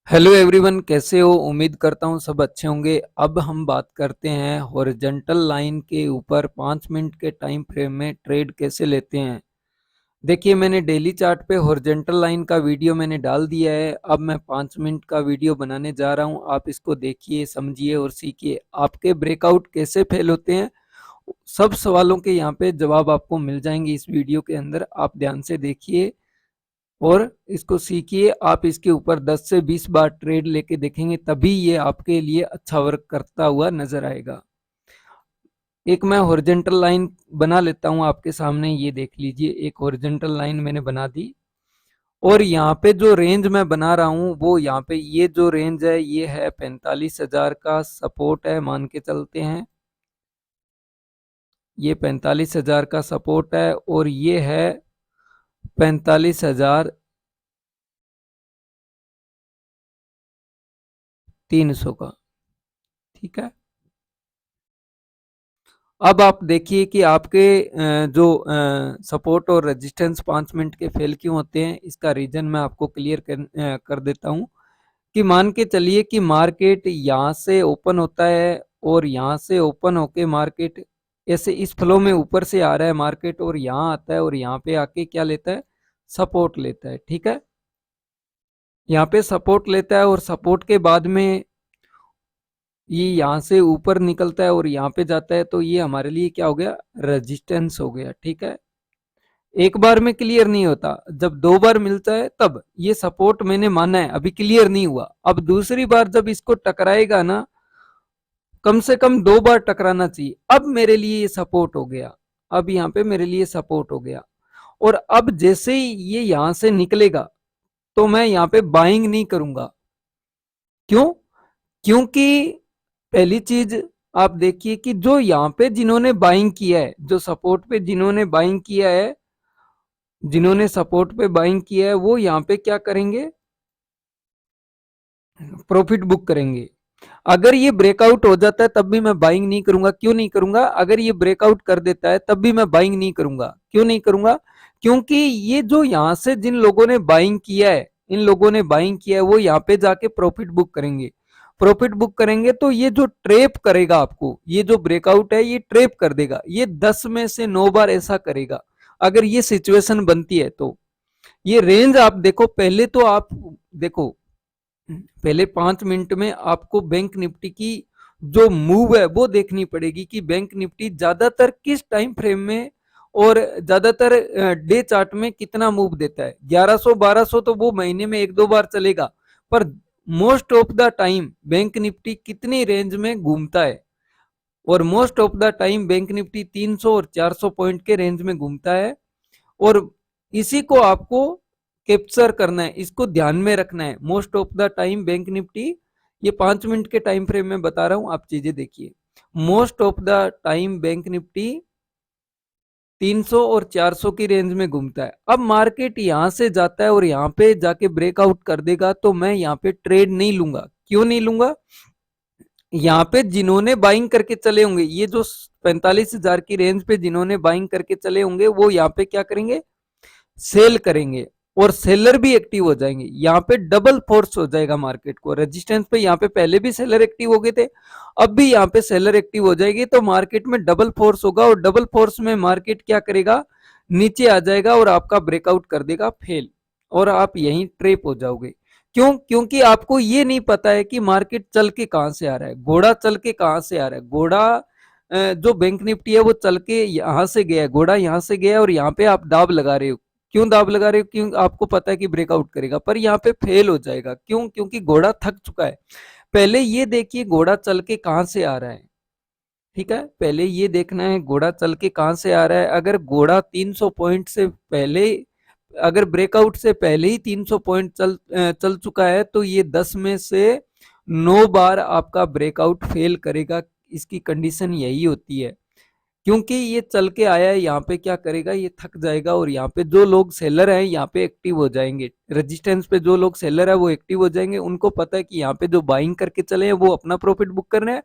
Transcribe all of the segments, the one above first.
Hello everyone, कैसे हो? उम्मीद करता हूँ सब अच्छे होंगे। अब हम बात करते हैं हॉरिजॉन्टल लाइन के ऊपर 5 मिनट के टाइम फ्रेम में ट्रेड कैसे लेते हैं। देखिए, मैंने डेली चार्ट पे हॉरिजॉन्टल लाइन का वीडियो मैंने डाल दिया है। अब मैं 5 मिनट का वीडियो बनाने जा रहा हूँ। आप इसको देखिए, समझिए और सीखिए। आपके ब्रेकआउट कैसे फेल होते हैं, सब सवालों के यहाँ पे जवाब आपको मिल जाएंगे इस वीडियो के अंदर। आप ध्यान से देखिए और इसको सीखिए। आप इसके ऊपर 10 से 20 बार ट्रेड लेके देखेंगे, तभी ये आपके लिए अच्छा वर्क करता हुआ नजर आएगा। एक मैं हॉरिजॉन्टल लाइन बना लेता हूं आपके सामने। ये देख लीजिए, एक हॉरिजॉन्टल लाइन मैंने बना दी। और यहाँ पे जो रेंज मैं बना रहा हूँ, वो यहाँ पे ये जो रेंज है, ये है 45,000 का सपोर्ट है, मान के चलते हैं। ये 45,000 का सपोर्ट है और ये है 45,300 का। ठीक है। अब आप देखिए कि आपके जो सपोर्ट और रेजिस्टेंस 5 मिनट के फेल क्यों होते हैं, इसका रीजन मैं आपको क्लियर कर देता हूं। कि मान के चलिए कि मार्केट यहाँ से ओपन होता है और यहाँ से ओपन होके मार्केट ऐसे इस फ्लो में ऊपर से आ रहा है मार्केट, और यहाँ आता है और यहाँ पे आके क्या लेता है, सपोर्ट लेता है। ठीक है। यहाँ पे सपोर्ट लेता है और सपोर्ट के बाद में ये यहाँ से ऊपर निकलता है और यहाँ पे जाता है, तो ये हमारे लिए क्या हो गया, रेजिस्टेंस हो गया। ठीक है। एक बार में क्लियर नहीं होता, जब दो बार मिलता है तब। ये सपोर्ट मैंने माना है, अभी क्लियर नहीं हुआ। अब दूसरी बार जब इसको टकराएगा ना, कम से कम 2 बार टकराना चाहिए, अब मेरे लिए ये सपोर्ट हो गया। अब यहाँ पे मेरे लिए सपोर्ट हो गया। और अब जैसे ही ये यहां से निकलेगा, तो मैं यहाँ पे बाइंग नहीं करूंगा। क्यों? क्योंकि पहली चीज आप देखिए कि जो यहाँ पे जिन्होंने बाइंग किया है, जो सपोर्ट पे जिन्होंने बाइंग किया है, जिन्होंने सपोर्ट पे बाइंग किया है, वो यहाँ पे क्या करेंगे, प्रॉफिट बुक करेंगे। अगर ये ब्रेकआउट हो जाता है तब भी मैं बाइंग नहीं करूंगा। क्यों नहीं करूंगा? अगर ये ब्रेकआउट कर देता है तब भी मैं बाइंग नहीं करूंगा। क्यों नहीं करूंगा? क्योंकि ये जो यहां से जिन लोगों ने बाइंग किया है, इन लोगों ने बाइंग किया है, वो यहाँ पे जाके प्रॉफिट बुक करेंगे। प्रॉफिट बुक करेंगे तो ये जो ट्रेप करेगा आपको, ये जो ब्रेकआउट है, ये ट्रेप कर देगा। ये 10 में से 9 बार ऐसा करेगा अगर ये सिचुएशन बनती है तो। ये रेंज आप देखो, पहले तो आप देखो, पहले 5 मिनट में आपको बैंक निफ्टी की जो मूव है वो देखनी पड़ेगी कि बैंक निफ्टी ज्यादातर किस टाइम फ्रेम में और ज्यादातर डे चार्ट में कितना मूव देता है। 1100 1200 तो वो महीने में 1-2 बार चलेगा, पर most of the time bank Nifty कितनी रेंज में घूमता है, और most of the time bank Nifty 300 और 400 पॉइंट के रेंज में घूमता है। और इसी को आपको कैप्चर करना है, इसको ध्यान में रखना है। Most of the time bank Nifty, ये 5 मिनट के टाइम फ्रेम में बता रहा हूं, आप चीजें देखिए। Most of the time bank Nifty 300 और 400 की रेंज में घूमता है। अब मार्केट यहां से जाता है और यहाँ पे जाके ब्रेकआउट कर देगा, तो मैं यहाँ पे ट्रेड नहीं लूंगा। क्यों नहीं लूंगा? यहाँ पे जिन्होंने बाइंग करके चले होंगे, ये जो 45,000 की रेंज पे जिन्होंने बाइंग करके चले होंगे, वो यहाँ पे क्या करेंगे, सेल करेंगे। और सेलर भी एक्टिव हो जाएंगे। यहाँ पे डबल फोर्स हो जाएगा मार्केट को। रेजिस्टेंस पे यहाँ पे पहले भी सेलर एक्टिव हो गए थे, अब भी यहाँ पे सेलर एक्टिव हो जाएगी, तो मार्केट में डबल फोर्स होगा। और डबल फोर्स में मार्केट क्या करेगा, नीचे आ जाएगा और आपका ब्रेकआउट कर देगा फेल, और आप यहीं ट्रेप हो जाओगे। क्यों? क्योंकि आपको ये नहीं पता है कि मार्केट चल के कहां से आ रहा है, घोड़ा चल के कहां से आ रहा है। घोड़ा जो बैंक निफ्टी है वो चल के यहां से गया है, घोड़ा यहां से गया है, और यहाँ पे आप दाब लगा रहे हो। क्यों दाब लगा रहे हो? क्यों? आपको पता है कि ब्रेकआउट करेगा, पर यहाँ पे फेल हो जाएगा। क्यों? क्योंकि घोड़ा थक चुका है। पहले ये देखिए घोड़ा चल के कहां से आ रहा है। ठीक है, पहले ये देखना है घोड़ा चल के कहां से आ रहा है। अगर घोड़ा 300 पॉइंट से पहले, अगर ब्रेकआउट से पहले ही 300 पॉइंट चल चुका है, तो ये 10 में से 9 बार आपका ब्रेकआउट फेल करेगा। इसकी कंडीशन यही होती है। क्योंकि ये चल के आया है, यहाँ पे क्या करेगा, ये थक जाएगा, और यहाँ पे जो लोग सेलर हैं यहाँ पे एक्टिव हो जाएंगे। रेजिस्टेंस पे जो लोग सेलर है वो एक्टिव हो जाएंगे। उनको पता है कि यहाँ पे जो बाइंग करके चले हैं वो अपना प्रॉफिट बुक कर रहे हैं,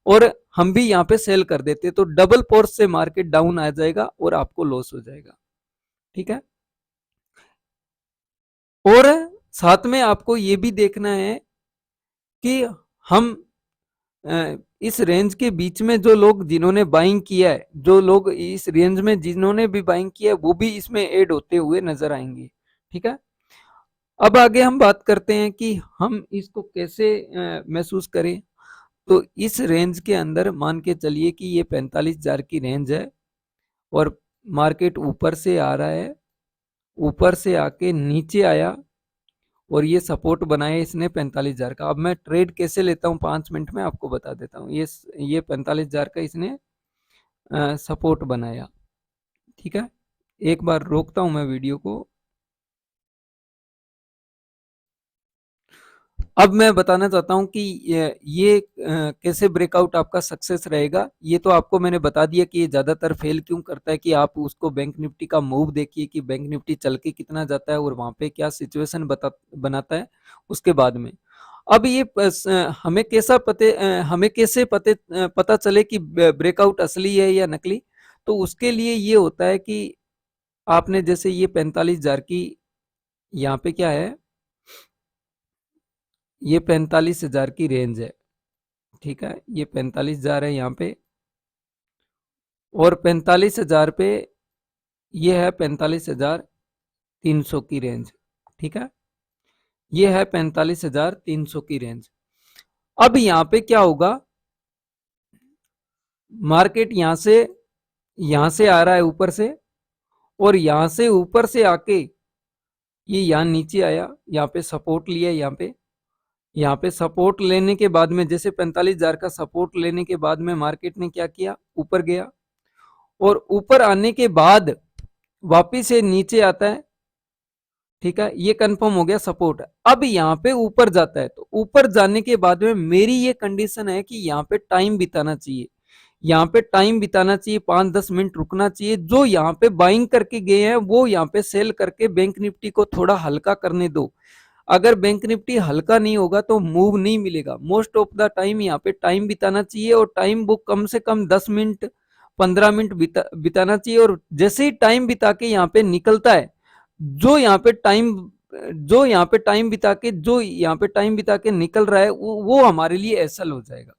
और हम भी यहाँ पे सेल कर देते हैं, तो डबल फोर्स से मार्केट डाउन आ जाएगा और आपको लॉस हो जाएगा। ठीक है। और साथ में आपको ये भी देखना है कि हम इस रेंज के बीच में जो लोग जिन्होंने बाइंग किया है, जो लोग इस रेंज में जिन्होंने भी बाइंग किया है, वो भी इसमें ऐड होते हुए नजर आएंगे। ठीक है, अब आगे हम बात करते हैं कि हम इसको कैसे महसूस करें। तो इस रेंज के अंदर मान के चलिए कि ये 45,000 की रेंज है और मार्केट ऊपर से आ रहा है, ऊपर से आके नीचे आया और ये सपोर्ट बनाया इसने 45,000 का। अब मैं ट्रेड कैसे लेता हूँ 5 मिनट में आपको बता देता हूँ। ये 45,000 का इसने सपोर्ट बनाया। ठीक है, एक बार रोकता हूं मैं वीडियो को। अब मैं बताना चाहता हूं कि ये कैसे ब्रेकआउट आपका सक्सेस रहेगा। ये तो आपको मैंने बता दिया कि ये ज्यादातर फेल क्यों करता है, कि आप उसको बैंक निफ्टी का मूव देखिए कि बैंक निफ्टी चल के कितना जाता है और वहां पे क्या सिचुएशन बनाता है उसके बाद में। अब ये हमें कैसे पता चले कि ब्रेकआउट असली है या नकली। तो उसके लिए ये होता है कि आपने जैसे ये 45,000 की यहाँ पे क्या है, ये 45,000 की रेंज है। ठीक है, ये 45,000 है यहाँ पे, और 45,000 पे ये है 45,300 की रेंज। ठीक है, ये है 45,300 की रेंज। अब यहाँ पे क्या होगा, मार्केट यहाँ से आ रहा है ऊपर से, और यहाँ से ऊपर से आके ये यहाँ नीचे आया, यहाँ पे सपोर्ट लिया, यहाँ पे सपोर्ट लेने के बाद में जैसे 45,000 का सपोर्ट लेने के बाद में मार्केट ने क्या किया, ऊपर गया, और ऊपर आने के बाद वापिस से नीचे आता है। ठीक है, ये कंफर्म हो गया सपोर्ट। अब यहाँ पे ऊपर जाता है, तो ऊपर जाने के बाद में मेरी ये कंडीशन है कि यहाँ पे टाइम बिताना चाहिए, यहाँ पे टाइम बिताना चाहिए, 5-10 मिनट रुकना चाहिए। जो यहाँ पे बाइंग करके गए हैं वो यहाँ पे सेल करके बैंक निफ्टी को थोड़ा हल्का करने दो। अगर बैंक निफ्टी हल्का नहीं होगा तो मूव नहीं मिलेगा। मोस्ट ऑफ द टाइम यहाँ पे टाइम बिताना चाहिए, और टाइम वो कम से कम 10 मिनट 15 मिनट बिताना चाहिए। और जैसे ही टाइम बिता के यहाँ पे निकलता है, जो यहाँ पे टाइम जो यहाँ पे टाइम बिता के जो यहाँ पे टाइम बिता के निकल रहा है वो हमारे लिए एसल हो जाएगा।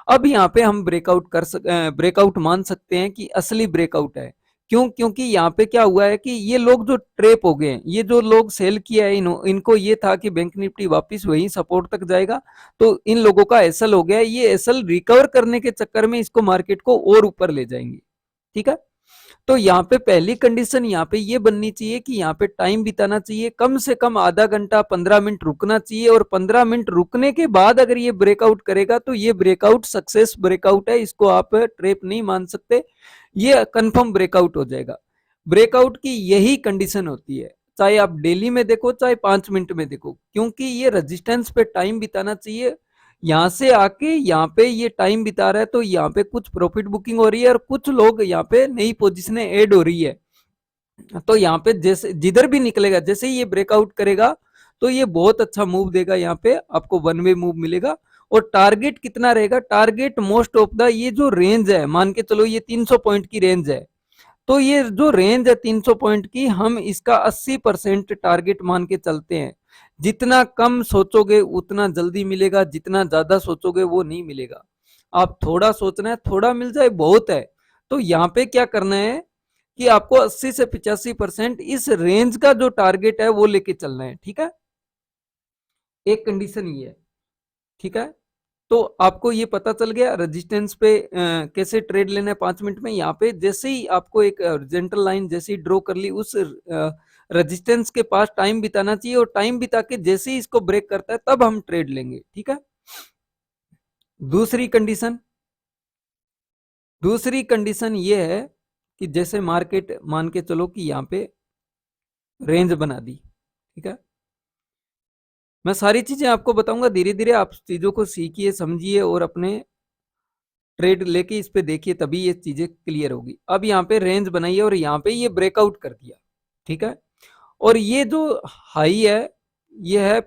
अब यहाँ पे हम ब्रेकआउट मान सकते हैं कि असली ब्रेकआउट है। क्यों? क्योंकि यहाँ पे क्या हुआ है कि ये लोग जो ट्रेप हो गए हैं, ये जो लोग सेल किया है, इनको ये था कि बैंक निफ्टी वापस वही सपोर्ट तक जाएगा, तो इन लोगों का एसल हो गया है। ये एसल रिकवर करने के चक्कर में इसको मार्केट को और ऊपर ले जाएंगे। ठीक है, तो यहाँ पे पहली कंडीशन यहाँ पे ये बननी चाहिए कि यहाँ पे टाइम बिताना चाहिए, कम से कम आधा घंटा 15 मिनट रुकना चाहिए, और 15 मिनट रुकने के बाद अगर ये ब्रेकआउट करेगा तो ये ब्रेकआउट सक्सेस ब्रेकआउट है, इसको आप ट्रेप नहीं मान सकते, ये कंफर्म ब्रेकआउट हो जाएगा। ब्रेकआउट की यही कंडीशन होती है, चाहे आप डेली में देखो चाहे 5 मिनट में देखो, क्योंकि ये रेजिस्टेंस पे टाइम बिताना चाहिए। यहाँ से आके यहाँ पे ये टाइम बिता रहा है, तो यहाँ पे कुछ प्रॉफिट बुकिंग हो रही है और कुछ लोग यहाँ पे नई पोजीशनें ऐड हो रही है। तो यहाँ पे जैसे जिधर भी निकलेगा, जैसे ही ये ब्रेकआउट करेगा तो ये बहुत अच्छा मूव देगा, यहाँ पे आपको वन वे मूव मिलेगा। और टारगेट कितना रहेगा, टारगेट मोस्ट ऑफ द ये जो रेंज है, मान के चलो ये 300 पॉइंट की रेंज है, तो ये जो रेंज है 300 पॉइंट की, हम इसका 80% टारगेट मान के चलते हैं। जितना कम सोचोगे उतना जल्दी मिलेगा, जितना ज्यादा सोचोगे वो नहीं मिलेगा। आप थोड़ा सोचना है, थोड़ा मिल जाए बहुत है। तो यहाँ पे क्या करना है कि आपको 80 से 85% इस रेंज का जो टारगेट है वो लेके चलना है। ठीक है, एक कंडीशन ये है। ठीक है, तो आपको ये पता चल गया रेजिस्टेंस पे कैसे ट्रेड लेना है 5 मिनट में। यहाँ पे जैसे ही आपको एक हॉरिजॉन्टल लाइन जैसे ही ड्रॉ कर ली, उस रेजिस्टेंस के पास टाइम बिताना चाहिए, और टाइम बिता के जैसे ही इसको ब्रेक करता है तब हम ट्रेड लेंगे। ठीक है, दूसरी कंडीशन दूसरी कंडीशन ये है कि जैसे मार्केट मान के चलो कि यहाँ पे रेंज बना दी। ठीक है, मैं सारी चीजें आपको बताऊंगा, धीरे धीरे आप चीजों को सीखिए, समझिए, और अपने ट्रेड लेके इस पे देखिए, तभी ये चीजें क्लियर होगी। अब यहाँ पे रेंज बनाई है और यहाँ पे ये ब्रेकआउट कर दिया। ठीक है, और ये जो हाई है ये है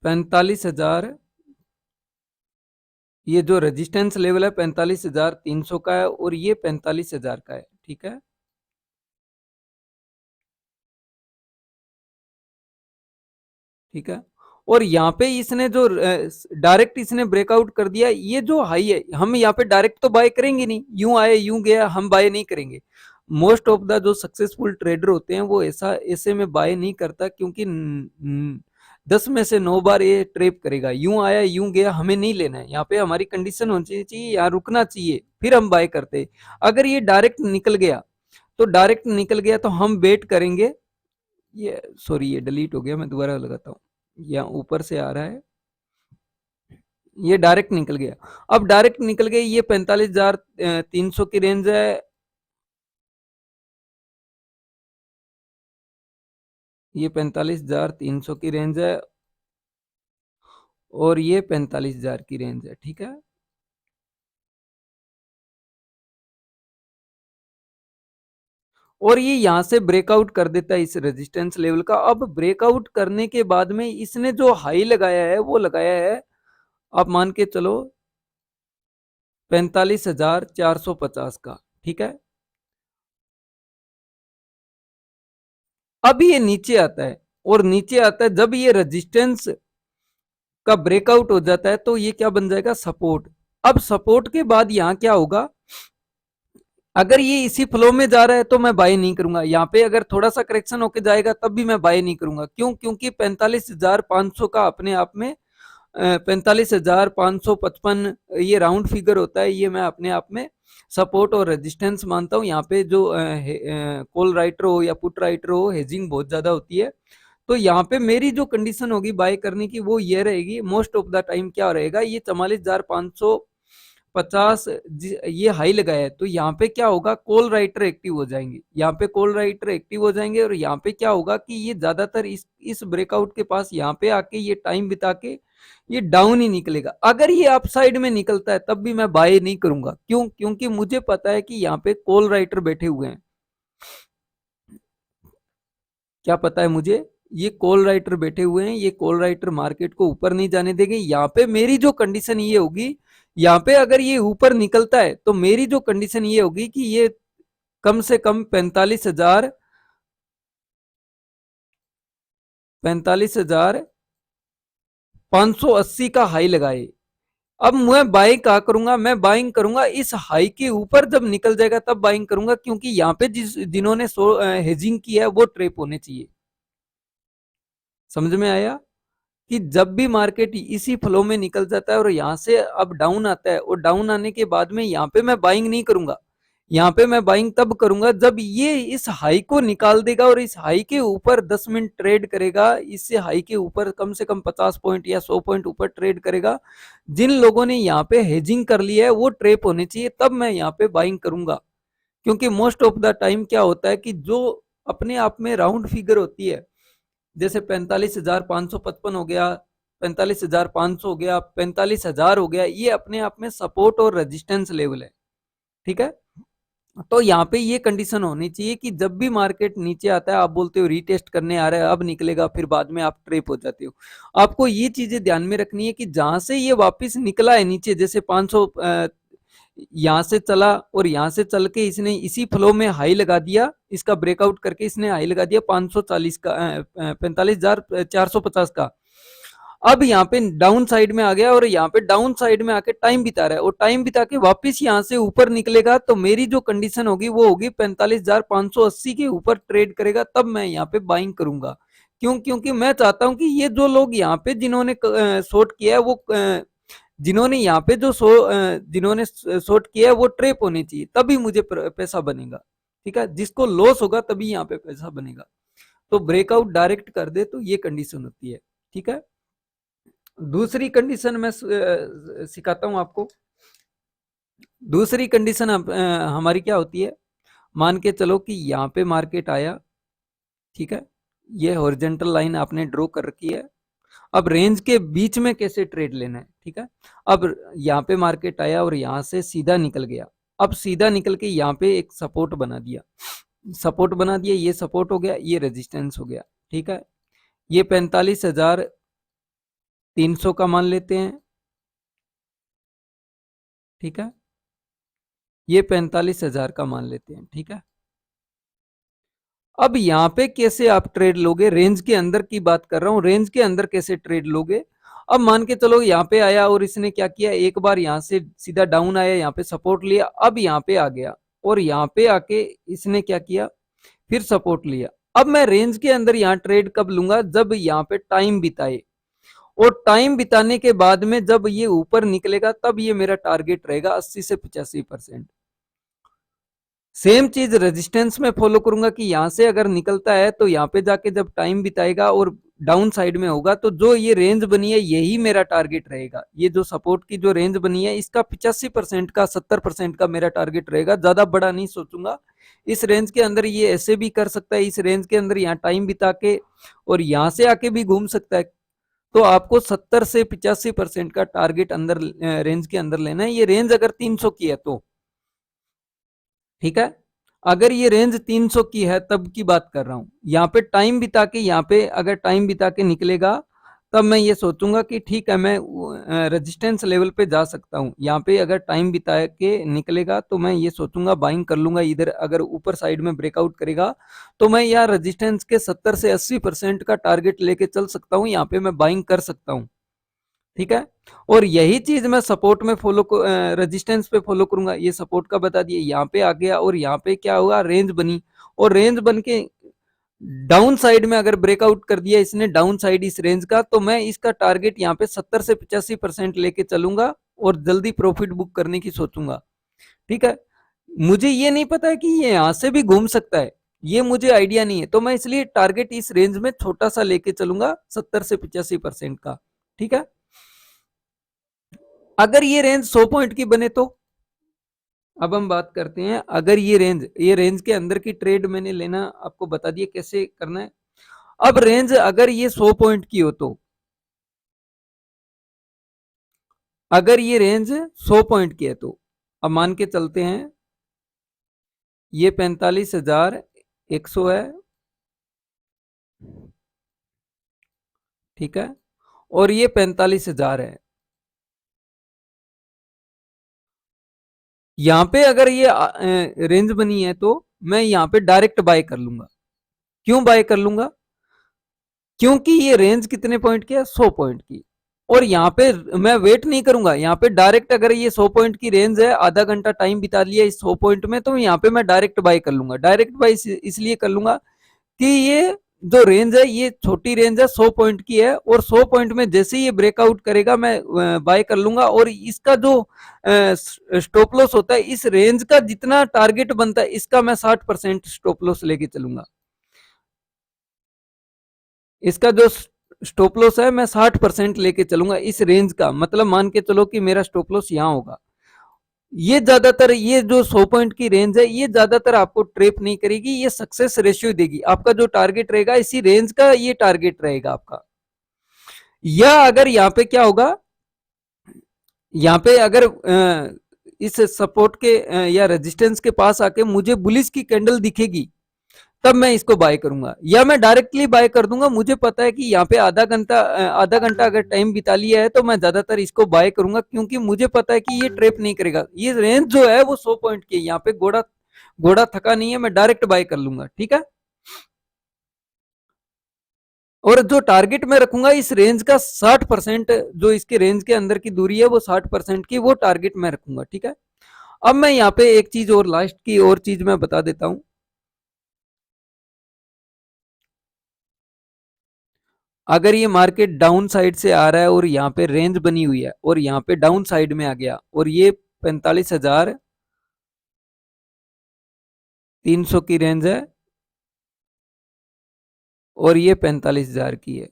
45,000, ये जो रेजिस्टेंस लेवल है 45,300 का है, और ये 45,000 का है। ठीक है, ठीक है। और यहाँ पे इसने जो डायरेक्ट इसने ब्रेकआउट कर दिया, ये जो हाई है, हम यहाँ पे डायरेक्ट तो बाय करेंगे नहीं, यूं आए यूं गया, हम बाय नहीं करेंगे। मोस्ट ऑफ द जो सक्सेसफुल ट्रेडर होते हैं वो ऐसा ऐसे में बाय नहीं करता, क्योंकि 10 में से 9 बार ये ट्रेप करेगा, यूं आया यूं गया, हमें नहीं लेना है। यहाँ पे हमारी कंडीशन होनी चाहिए, यहाँ रुकना चाहिए, फिर हम बाय करते। अगर ये डायरेक्ट निकल गया तो डायरेक्ट निकल गया तो हम वेट करेंगे। ये सॉरी, ये डिलीट हो गया, मैं दोबारा लगाता हूँ। यहाँ ऊपर से आ रहा है, ये डायरेक्ट निकल गया। अब डायरेक्ट निकल गया, ये 45,300 की रेंज है, ये 45,300 की रेंज है, और ये 45,000 की रेंज है। ठीक है। और ये यहां से ब्रेकआउट कर देता है इस रेजिस्टेंस लेवल का। अब ब्रेकआउट करने के बाद में इसने जो हाई लगाया है वो लगाया है, आप मान के चलो 45,450 का। ठीक है। अब ये नीचे आता है, और नीचे आता है जब ये रेजिस्टेंस का ब्रेकआउट हो जाता है तो ये क्या बन जाएगा, सपोर्ट। अब सपोर्ट के बाद यहाँ क्या होगा, अगर ये इसी फ्लो में जा रहा है तो मैं बाय नहीं करूंगा। यहाँ पे अगर थोड़ा सा करेक्शन होके जाएगा तब भी मैं बाय नहीं करूंगा। क्यों? क्योंकि 45,500 का अपने आप में 45,555 ये राउंड फिगर होता है, ये मैं अपने आप में सपोर्ट और रेजिस्टेंस मानता हूँ। यहाँ पे जो कॉल राइटर हो या पुट राइटर हो, हेजिंग बहुत ज्यादा होती है। तो यहाँ पे मेरी जो कंडीशन होगी बाय करने की वो ये रहेगी, मोस्ट ऑफ द टाइम क्या रहेगा, ये 44,550 ये हाई लगाया है, तो यहाँ पे क्या होगा, कॉल राइटर एक्टिव हो जाएंगे। यहाँ पे कॉल राइटर एक्टिव हो जाएंगे, और यहाँ पे क्या होगा कि ये ज्यादातर इस ब्रेकआउट के पास यहाँ पे आके ये टाइम बिता के ये डाउन ही निकलेगा। अगर ये अप साइड में निकलता है तब भी मैं बाय नहीं करूंगा। क्यों? क्योंकि मुझे पता है कि यहाँ पे कॉल राइटर बैठे हुए हैं। क्या पता है मुझे, ये कॉल राइटर बैठे हुए हैं, ये कॉल राइटर मार्केट को ऊपर नहीं जाने देंगे। यहाँ पे मेरी जो कंडीशन ये होगी, यहाँ पे अगर ये ऊपर निकलता है तो मेरी जो कंडीशन ये होगी कि ये कम से कम 45,580 का हाई लगाए। अब मैं बाइंग कहा करूंगा, मैं बाइंग करूंगा इस हाई के ऊपर, जब निकल जाएगा तब बाइंग करूंगा, क्योंकि यहाँ पे जिन्होंने हेजिंग किया है वो ट्रेप होने चाहिए। समझ में आया कि जब भी मार्केट इसी फ्लो में निकल जाता है और यहाँ से अब डाउन आता है, और डाउन आने के बाद में यहाँ पे मैं बाइंग नहीं करूंगा। यहाँ पे मैं बाइंग तब करूंगा जब ये इस हाई को निकाल देगा और इस हाई के ऊपर 10 मिनट ट्रेड करेगा, इससे हाई के ऊपर कम से कम 50 पॉइंट या 100 पॉइंट ऊपर ट्रेड करेगा। जिन लोगों ने यहाँ पे हेजिंग कर लिया है वो ट्रेप होने चाहिए, तब मैं यहाँ पे बाइंग करूंगा। क्योंकि मोस्ट ऑफ द टाइम क्या होता है कि जो अपने आप में राउंड फिगर होती है, जैसे 45,555 हो गया, 45,500 हो गया, 45,000 हो गया, ये अपने आप में सपोर्ट और रेजिस्टेंस लेवल है। ठीक है। तो यहाँ पे ये कंडीशन होनी चाहिए कि जब भी मार्केट नीचे आता है, आप बोलते हो रीटेस्ट करने आ रहा है अब निकलेगा, फिर बाद में आप ट्रेप हो जाते हो। आपको ये चीजें ध्यान में रखनी है कि जहां से ये वापस निकला है नीचे, जैसे 500 यहाँ से चला और यहाँ से चल के इसने इसी फ्लो में हाई लगा दिया, इसका ब्रेकआउट करके इसने हाई लगा दिया 540 का, 45,450 का। अब यहाँ पे डाउन साइड में आ गया और यहाँ पे डाउन साइड में आके टाइम बिता रहा है, और टाइम बिता के वापस यहाँ से ऊपर निकलेगा, तो मेरी जो कंडीशन होगी वो होगी 45,580 के ऊपर ट्रेड करेगा, तब मैं यहाँ पे बाइंग करूंगा। क्यों? क्योंकि मैं चाहता हूं कि ये जो लोग यहाँ पे जिन्होंने शॉर्ट किया है वो जिन्होंने यहाँ पे जो जिन्होंने शॉर्ट किया है वो ट्रेप होनी चाहिए, तभी मुझे पैसा बनेगा। ठीक है। जिसको लॉस होगा तभी यहाँ पे पैसा बनेगा। तो ब्रेकआउट डायरेक्ट कर दे तो ये कंडीशन होती है। ठीक है। दूसरी कंडीशन मैं सिखाता हूं आपको। दूसरी कंडीशन हमारी क्या होती है, मान के चलो कि यहाँ पे मार्केट आया। ठीक है। ये हॉरिजॉन्टल लाइन आपने ड्रॉ कर रखी है। अब रेंज के बीच में कैसे ट्रेड लेना है। ठीक है। अब यहाँ पे मार्केट आया और यहाँ से सीधा निकल गया। अब सीधा निकल के यहाँ पे एक सपोर्ट बना दिया, सपोर्ट बना दिया, ये सपोर्ट हो गया, ये रेजिस्टेंस हो गया। ठीक है। ये 45,300 का मान लेते हैं। ठीक है। ये 45,000 का मान लेते हैं। ठीक है। अब यहाँ पे कैसे आप ट्रेड लोगे, रेंज के अंदर की बात कर रहा हूं, रेंज के अंदर कैसे ट्रेड लोगे। अब मान के चलो यहाँ पे आया और इसने क्या किया, एक बार यहाँ से सीधा डाउन आया, यहाँ पे सपोर्ट लिया, अब यहाँ पे आ गया और यहाँ पे आके इसने क्या किया, फिर सपोर्ट लिया। अब मैं रेंज के अंदर यहाँ ट्रेड कब लूंगा, जब यहाँ पे टाइम बिताए, और टाइम बिताने के बाद में जब ये ऊपर निकलेगा तब ये मेरा टारगेट रहेगा 80 से 85%। सेम चीज रेजिस्टेंस में फॉलो करूंगा कि यहां से अगर निकलता है तो यहाँ पे जाके जब टाइम बिताएगा और डाउन साइड में होगा तो जो ये रेंज बनी है यही मेरा टारगेट रहेगा। ये जो सपोर्ट की जो रेंज बनी है इसका 85% का 70% का मेरा टारगेट रहेगा, ज्यादा बड़ा नहीं सोचूंगा। इस रेंज के अंदर ये ऐसे भी कर सकता है, इस रेंज के अंदर यहाँ टाइम बिता के और यहाँ से आके भी घूम सकता है। तो आपको 70 से 85% का टारगेट अंदर रेंज के अंदर लेना है। ये रेंज अगर 300 की है तो ठीक है, अगर ये रेंज 300 की है तब की बात कर रहा हूं। यहाँ पे टाइम बिता के, यहाँ पे अगर टाइम बिता के निकलेगा तब मैं ये सोचूंगा कि ठीक है मैं रेजिस्टेंस लेवल पे जा सकता हूँ। यहाँ पे अगर टाइम बिता के निकलेगा तो मैं ये सोचूंगा बाइंग कर लूंगा। इधर अगर ऊपर साइड में ब्रेकआउट करेगा तो मैं यहाँ रेजिस्टेंस के 70 से 80% का टारगेट लेके चल सकता हूँ, यहाँ पे मैं बाइंग कर सकता हूँ। ठीक है, और यही चीज मैं सपोर्ट में फॉलो रेजिस्टेंस पे फॉलो करूंगा। ये सपोर्ट का बता दिए, यहाँ पे आ गया और यहाँ पे क्या होगा, रेंज बनी, और रेंज बन के डाउन साइड में अगर ब्रेकआउट कर दिया इसने डाउन साइड इस रेंज का, तो मैं इसका टारगेट यहाँ पे 70 से 85% लेके चलूंगा और जल्दी प्रॉफिट बुक करने की सोचूंगा। ठीक है, मुझे ये नहीं पता है कि ये यहां से भी घूम सकता है, ये मुझे आइडिया नहीं है, तो मैं इसलिए टारगेट इस रेंज में छोटा सा लेके चलूंगा 70 से 85% का। ठीक है, अगर ये रेंज 100 पॉइंट की बने तो अब हम बात करते हैं, अगर ये रेंज के अंदर की ट्रेड मैंने लेना आपको बता दिया कैसे करना है। अब रेंज अगर ये 100 पॉइंट की हो तो, अगर ये रेंज 100 पॉइंट की है तो अब मान के चलते हैं ये 45,100 है। ठीक है, और ये 45,000 है। यहां पे अगर ये रेंज बनी है तो मैं यहाँ पे डायरेक्ट बाय कर लूंगा। क्यों बाय कर लूंगा, क्योंकि ये रेंज कितने पॉइंट की है, 100 पॉइंट की, और यहाँ पे मैं वेट नहीं करूंगा। यहाँ पे डायरेक्ट अगर ये 100 पॉइंट की रेंज है, आधा घंटा टाइम बिता लिया इस 100 पॉइंट में, तो यहाँ पे मैं डायरेक्ट बाय कर लूंगा। डायरेक्ट बाय इसलिए कर लूंगा कि ये जो रेंज है ये छोटी रेंज है, 100 पॉइंट की है, और 100 पॉइंट में जैसे ही ये ब्रेकआउट करेगा मैं बाय कर लूंगा। और इसका जो स्टॉप लॉस होता है, इस रेंज का जितना टारगेट बनता है इसका मैं 60% स्टॉप लॉस लेके चलूंगा। इसका जो स्टॉप लॉस है मैं 60% लेके चलूंगा इस रेंज का, मतलब मान के चलो कि मेरा स्टॉप लॉस यहाँ होगा। ये ज्यादातर ये जो 100 पॉइंट की रेंज है ये ज्यादातर आपको ट्रेप नहीं करेगी, ये सक्सेस रेशियो देगी। आपका जो टारगेट रहेगा इसी रेंज का ये टारगेट रहेगा आपका। या अगर यहाँ पे क्या होगा, यहाँ पे अगर इस सपोर्ट के या रेजिस्टेंस के पास आके मुझे बुलिश की कैंडल दिखेगी तब मैं इसको बाय करूंगा, या मैं डायरेक्टली बाय कर दूंगा। मुझे पता है कि यहाँ पे आधा घंटा अगर टाइम बिता लिया है तो मैं ज्यादातर इसको बाय करूंगा, क्योंकि मुझे पता है कि ये ट्रेप नहीं करेगा। ये रेंज जो है वो 100 पॉइंट की है, यहाँ पे घोड़ा घोड़ा थका नहीं है, मैं डायरेक्ट बाय कर लूंगा। ठीक है, और जो टारगेट मैं रखूंगा इस रेंज का 60%, जो इसके रेंज के अंदर की दूरी है वो 60% की, वो टारगेट मैं रखूंगा। ठीक है, अब मैं यहाँ पे एक चीज और लास्ट की और चीज मैं बता देता हूं। अगर ये मार्केट डाउन साइड से आ रहा है और यहाँ पे रेंज बनी हुई है और यहाँ पे डाउन साइड में आ गया, और ये 45,300 की रेंज है और ये 45,000 की है,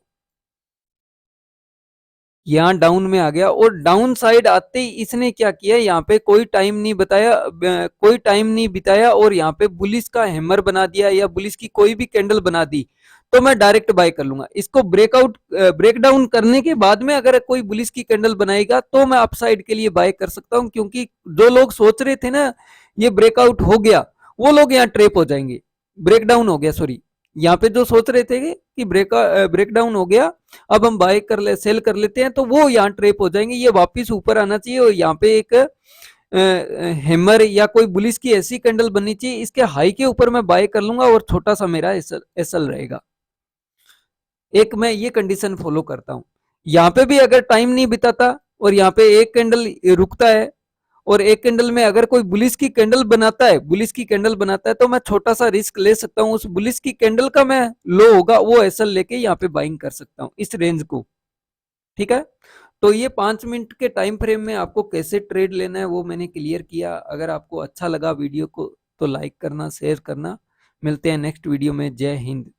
यहाँ डाउन में आ गया, और डाउन साइड आते ही इसने क्या किया, यहाँ पे कोई टाइम नहीं बताया, कोई टाइम नहीं बिताया, और यहाँ पे बुलिस का हैमर बना दिया या बुलिस की कोई भी कैंडल बना दी, तो मैं डायरेक्ट बाय कर लूंगा। इसको ब्रेक डाउन करने के बाद में अगर कोई बुलिस की कैंडल बनाएगा तो मैं अपसाइड के लिए बाय कर सकता हूँ, क्योंकि जो लोग सोच रहे थे ना ये ब्रेकआउट हो गया, वो लोग यहाँ ट्रेप हो जाएंगे। ब्रेक डाउन हो गया, सॉरी, यहाँ पे जो सोच रहे थे कि ब्रेक डाउन हो गया, अब हम बाय कर ले सेल कर लेते हैं, तो वो यहाँ ट्रेप हो जाएंगे। ये वापिस ऊपर आना चाहिए और यहाँ पे एक हैमर या कोई बुलिश की ऐसी कैंडल बननी चाहिए, इसके हाई के ऊपर मैं बाय कर लूंगा और छोटा सा मेरा एसएल रहेगा। एक मैं ये कंडीशन फॉलो करता हूं। यहाँ पे भी अगर टाइम नहीं बिताता और यहाँ पे एक कैंडल रुकता है और एक कैंडल में अगर कोई बुलिश की कैंडल बनाता है, बुलिश की कैंडल बनाता है, तो मैं छोटा सा रिस्क ले सकता हूँ। उस बुलिश की कैंडल का मैं लो होगा वो एसएल लेके यहाँ पे बाइंग कर सकता हूँ इस रेंज को। ठीक है, तो ये 5 मिनट के टाइम फ्रेम में आपको कैसे ट्रेड लेना है वो मैंने क्लियर किया। अगर आपको अच्छा लगा वीडियो को तो लाइक करना, शेयर करना। मिलते हैं नेक्स्ट वीडियो में। जय हिंद।